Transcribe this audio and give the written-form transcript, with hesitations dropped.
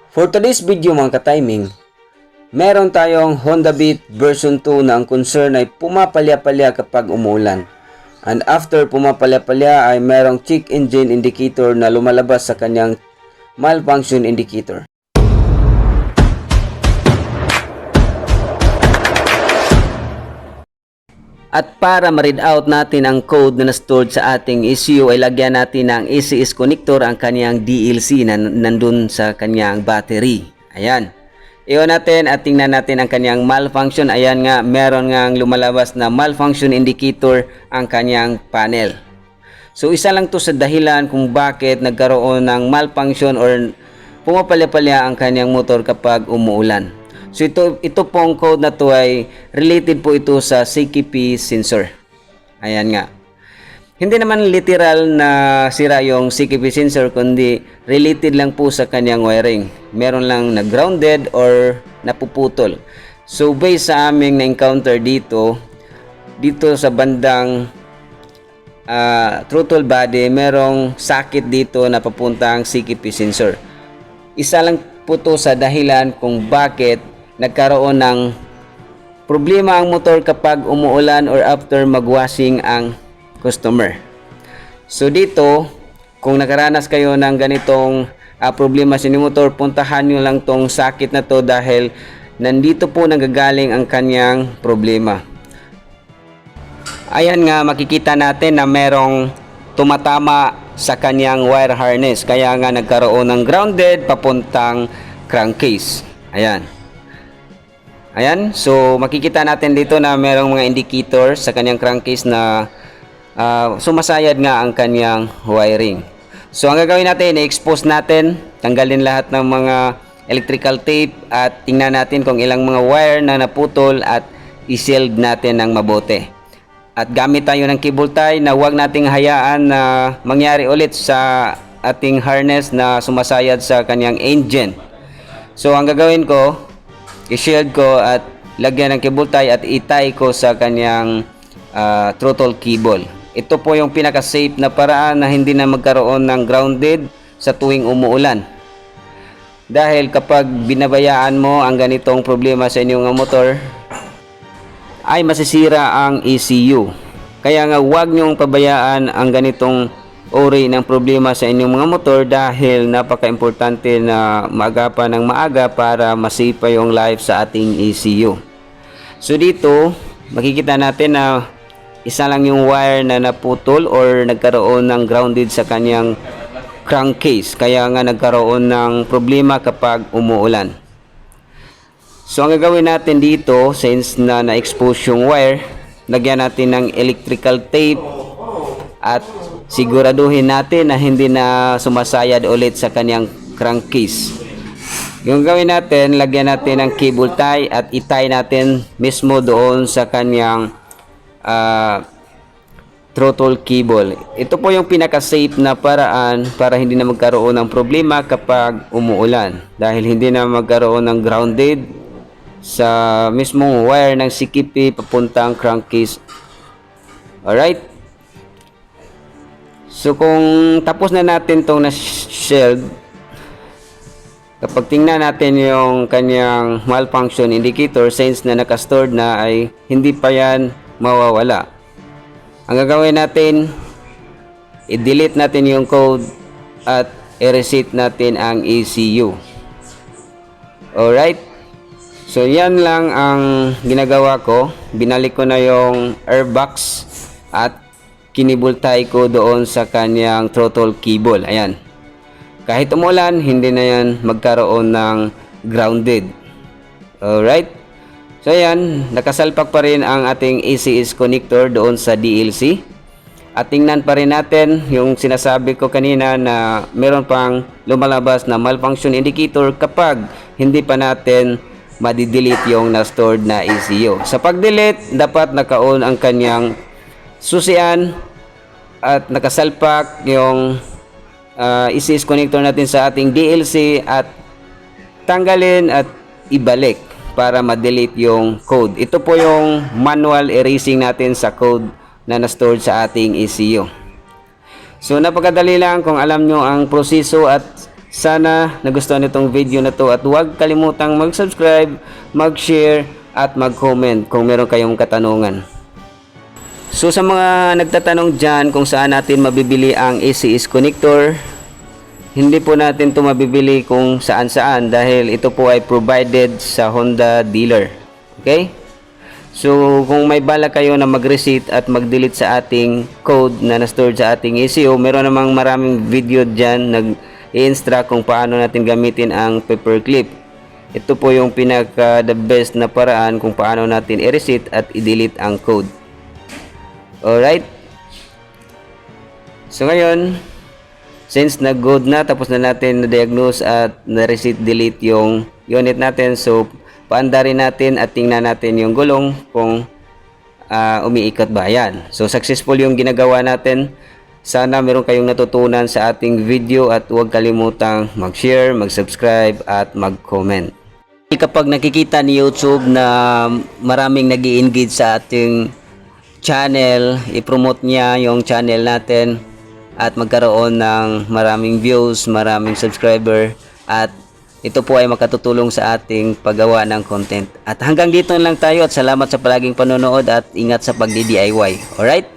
For today's video mga ka-timing, meron tayong Honda Beat version 2 na ang concern ay pumapalya-palya kapag umuulan. And after pumapalya-palya ay merong check engine indicator na lumalabas sa kanyang malfunction indicator. At para ma-read out natin ang code na na-stored sa ating ECU ay lagyan natin ng ACS connector ang kanyang DLC na nandun sa kanyang battery. Ayan. Iwan natin at tingnan natin ang kanyang malfunction. Ayan nga, meron nga lumalabas na malfunction indicator ang kanyang panel. So isa lang to sa dahilan kung bakit nagkaroon ng malfunction or pumapalya-palya ang kanyang motor kapag umuulan. So ito pong code na to ay related po ito sa CKP sensor. Ayan nga. Hindi naman literal na sira yung CKP sensor kundi related lang po sa kanyang wiring. Meron lang na grounded or napuputol. So based sa aming na-encounter dito sa bandang throttle body, merong sakit dito na papuntang CKP sensor. Isa lang po to sa dahilan kung bakit nagkaroon ng problema ang motor kapag umuulan or after magwashing ang customer. So dito, kung nakaranas kayo ng ganitong problema sa inyong motor, puntahan nyo lang tong sakit na to dahil nandito po nanggagaling ang kanyang problema. Ayan nga, makikita natin na merong tumatama sa kanyang wire harness. Kaya nga nagkaroon ng grounded papuntang crankcase. Ayan. Ayan, so makikita natin dito na merong mga indicator sa kanyang crankcase na sumasayad nga ang kanyang wiring. So ang gagawin natin, i-expose natin, tanggalin lahat ng mga electrical tape at tingnan natin kung ilang mga wire na naputol at i-shield natin ng mabuti. At gamit tayo ng cable tie na huwag nating hayaan na mangyari ulit sa ating harness na sumasayad sa kanyang engine. So ang gagawin ko, i-shield ko at lagyan ng cable tie at itie ko sa kanyang throttle cable. Ito po yung pinaka-safe na paraan na hindi na magkaroon ng grounded sa tuwing umuulan. Dahil kapag binabayaan mo ang ganitong problema sa inyong motor, ay masisira ang ECU. Kaya nga huwag nyong pabayaan ang ganitong uri ng problema sa inyong mga motor dahil napaka-importante na maagapan ng maaga para ma-save pa yung life sa ating ECU. So dito, makikita natin na isa lang yung wire na naputol or nagkaroon ng grounded sa kanyang crankcase. Kaya nga nagkaroon ng problema kapag umuulan. So ang gagawin natin dito, since na-expose yung wire, lagyan natin ng electrical tape at siguraduhin natin na hindi na sumasayad ulit sa kanyang crankcase. Yung gawin natin, lagyan natin ng cable tie at itie natin mismo doon sa kanyang throttle cable. Ito po yung pinaka-safe na paraan para hindi na magkaroon ng problema kapag umuulan. Dahil hindi na magkaroon ng grounded sa mismong wire ng CKP papuntang crankcase. Alright? So kung tapos na natin itong na-shield, kapag tingnan natin yung kanyang malfunction indicator, since na naka-stored na, ay hindi pa yan mawawala. Ang gagawin natin, i-delete natin yung code at i-reset natin ang ECU. Alright? So yan lang ang ginagawa ko. Binalik ko na yung airbox at kinibultay ko doon sa kanyang throttle cable. Ayan. Kahit umulan, hindi na yan magkaroon ng grounded. Alright. So ayan, nakasalpak pa rin ang ating ACS connector doon sa DLC. At tingnan pa rin natin yung sinasabi ko kanina na meron pang lumalabas na malfunction indicator kapag hindi pa natin madi-delete yung na-stored na ECU. Sa pag-delete, dapat naka-on ang kanyang susian at nakasalpak yung ACS connector natin sa ating DLC at tanggalin at ibalik para ma-delete yung code. Ito po yung manual erasing natin sa code na na-stored sa ating ECU. So napakadali lang kung alam nyo ang proseso at Sana nagustuhan itong video na to at huwag kalimutang mag-subscribe, mag-share at mag-comment kung meron kayong katanungan. So sa mga nagtatanong dyan kung saan natin mabibili ang ACS connector, hindi po natin ito mabibili kung saan-saan dahil ito po ay provided sa Honda dealer. Okay? So kung may bala kayo na mag-reset at mag-delete sa ating code na na-store sa ating ECU, meron namang maraming video dyan nag-i-instruct kung paano natin gamitin ang paperclip. Ito po yung pinaka the best na paraan kung paano natin i-reset at i-delete ang code. Alright? So ngayon, since nag-good na, tapos na natin na-diagnose at na-reset delete yung unit natin, so paandarin natin at tingnan natin yung gulong kung umiikot ba yan. So successful yung ginagawa natin. Sana meron kayong natutunan sa ating video at huwag kalimutang mag-share, mag-subscribe at mag-comment. Kapag nakikita ni YouTube na maraming nag-i-engage sa ating channel, i-promote niya yung channel natin at magkaroon ng maraming views, maraming subscriber, at ito po ay makatutulong sa ating paggawa ng content. At hanggang dito lang tayo at salamat sa palaging panonood at ingat sa pagdi-DIY. Alright?